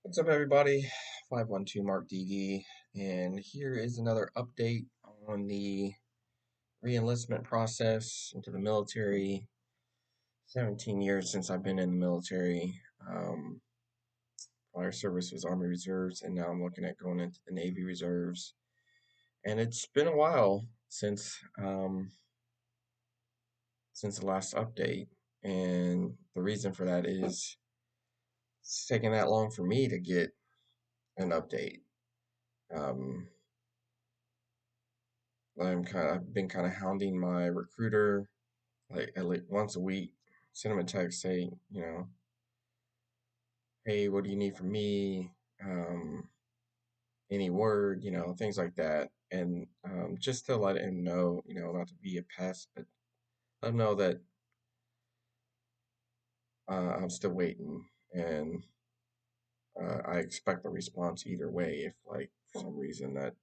What's up, everybody? 512 Mark DD, and here is another update on the re-enlistment process into the military. 17 years since I've been in the military. Prior service was Army Reserves, and now I'm looking at going into the Navy Reserves. And it's been a while since the last update, and the reason for that is it's taking that long for me to get an update. Um, I've been kind of hounding my recruiter like at least once a week, send him a text, say, hey, what do you need from me? Um, any word, things like that. And just to let him know, not to be a pest, but let him know that I'm still waiting, and I expect a response either way. If like for some reason that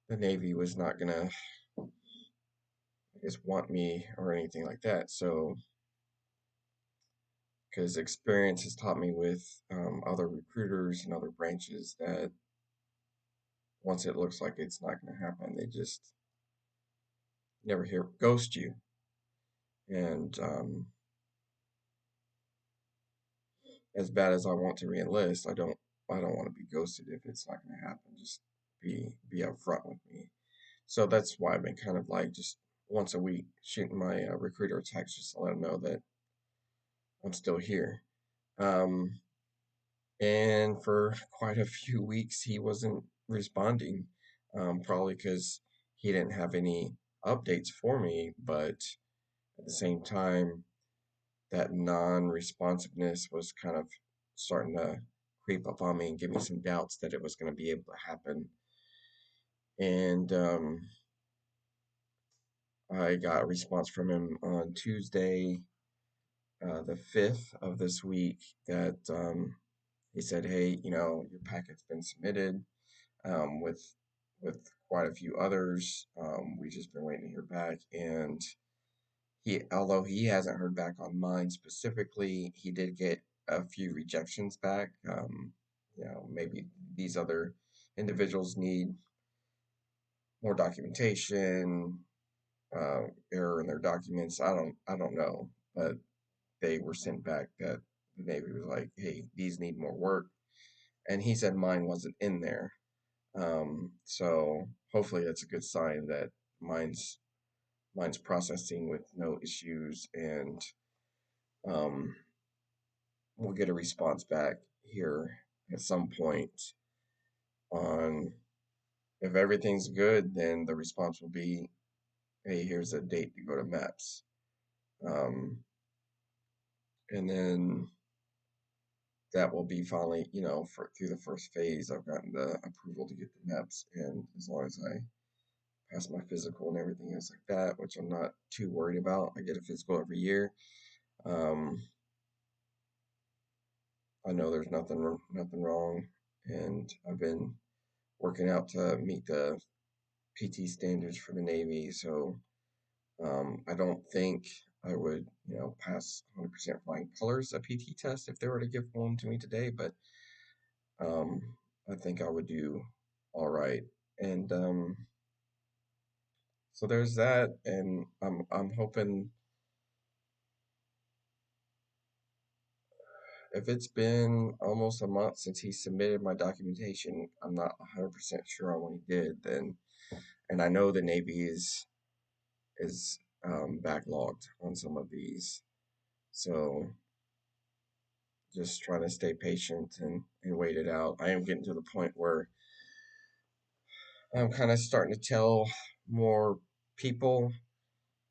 the Navy was not gonna, I guess, want me or anything like that. So because experience has taught me with other recruiters and other branches that once it looks like it's not going to happen, they just never hear ghost you. And as bad as I want to reenlist, I don't want to be ghosted if it's not going to happen. Just be upfront with me. So that's why I've been kind of like just once a week shooting my recruiter a text just to let him know that I'm still here. Um, and for quite a few weeks, he wasn't responding, probably because he didn't have any updates for me. But at the same time, that non-responsiveness was kind of starting to creep up on me and give me some doubts that it was going to be able to happen. And I got a response from him on Tuesday, the 5th of this week, that he said, "Hey, your packet's been submitted with quite a few others. We just been waiting to hear back." And although he hasn't heard back on mine specifically, he did get a few rejections back. Maybe these other individuals need more documentation, error in their documents. I don't know, but they were sent back that the Navy was like, "Hey, these need more work," and he said mine wasn't in there. So hopefully that's a good sign that mine's mine's processing with no issues, and um, we'll get a response back here at some point on if everything's good, then the response will be, hey, here's a date to go to MEPS. And then that will be finally, through the first phase, I've gotten the approval to get the MEPS. And as long as I pass my physical and everything else like that, which I'm not too worried about, I get a physical every year. Um, I know there's nothing wrong, and I've been working out to meet the PT standards for the Navy. So I don't think I would, pass 100% flying colors a PT test if they were to give one to me today, but um, I think I would do all right. And so there's that, and I'm hoping if it's been almost a month since he submitted my documentation, I'm not 100% sure on what he did. Then, and I know the Navy is backlogged on some of these, so just trying to stay patient and wait it out. I am getting to the point where I'm kind of starting to tell more people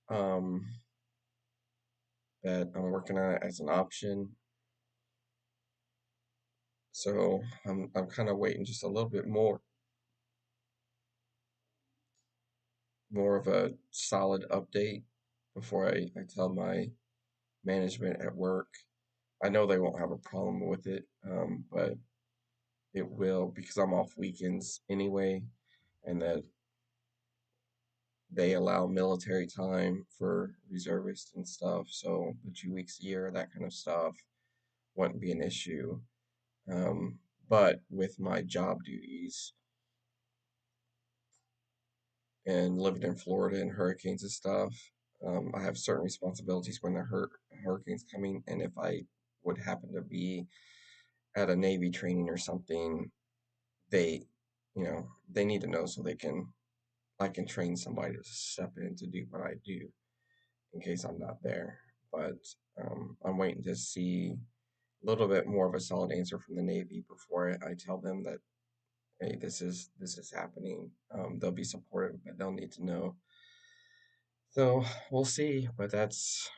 um, that I'm working on it as an option. So I'm kind of waiting just a little bit more of a solid update before I tell my management at work. I know they won't have a problem with it, but it will because I'm off weekends anyway, and that they allow military time for reservists and stuff. So the 2 weeks a year, that kind of stuff, wouldn't be an issue. But with my job duties and living in Florida and hurricanes and stuff, I have certain responsibilities when the hurricane's coming. And if I would happen to be at a Navy training or something, they, they need to know so I can train somebody to step in to do what I do in case I'm not there. But I'm waiting to see a little bit more of a solid answer from the Navy before I tell them that, hey, this is happening. They'll be supportive, but they'll need to know. So we'll see. But that's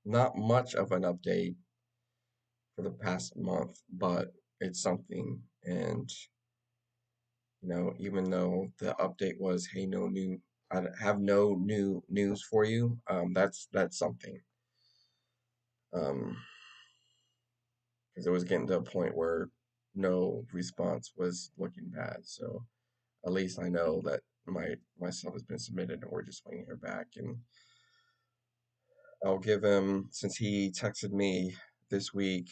not much of an update for the past month, but it's something. And even though the update was, hey, I have no new news for you. That's something. Because it was getting to a point where no response was looking bad. So at least I know that my stuff has been submitted and we're just waiting to hear back. And I'll give him, since he texted me this week,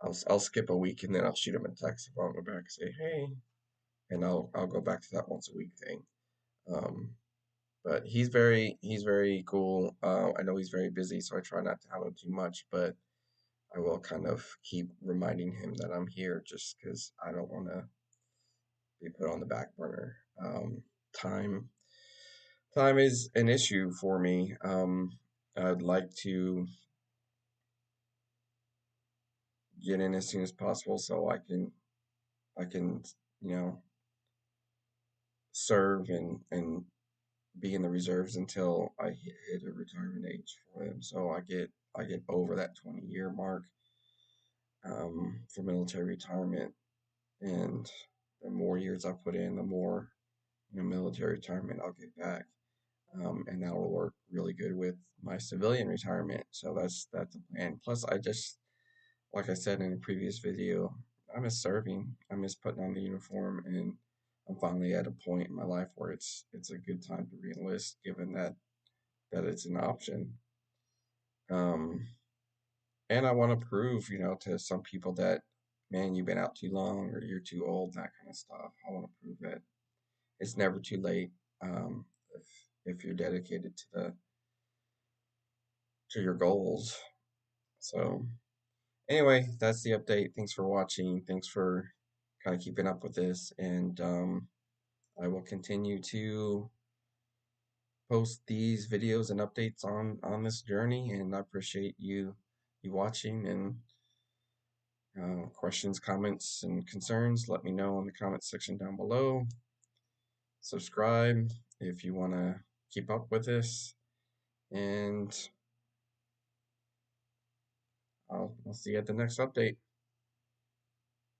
I'll skip a week and then I'll shoot him a text if I'll go back and say hey, and I'll go back to that once a week thing. Um, but he's very cool. I know he's very busy, so I try not to hound him too much, but I will kind of keep reminding him that I'm here just because I don't want to be put on the back burner. Time time is an issue for me. I'd like to get in as soon as possible so I can you know serve and be in the reserves until I hit a retirement age for them. So I get over that 20-year mark for military retirement, and the more years I put in, the more military retirement I'll get back. And that will work really good with my civilian retirement. So that's the plan. Plus, like I said in a previous video, I miss serving. I miss putting on the uniform, and I'm finally at a point in my life where it's a good time to reenlist, given that it's an option. Um, and I want to prove, to some people that, man, you've been out too long or you're too old, that kind of stuff. I want to prove that it's never too late if you're dedicated to your goals. So anyway, that's the update. Thanks for watching. Thanks for kind of keeping up with this, and I will continue to post these videos and updates on this journey. And I appreciate you watching, and questions, comments, and concerns, let me know in the comments section down below. Subscribe if you want to keep up with this, and I'll see you at the next update.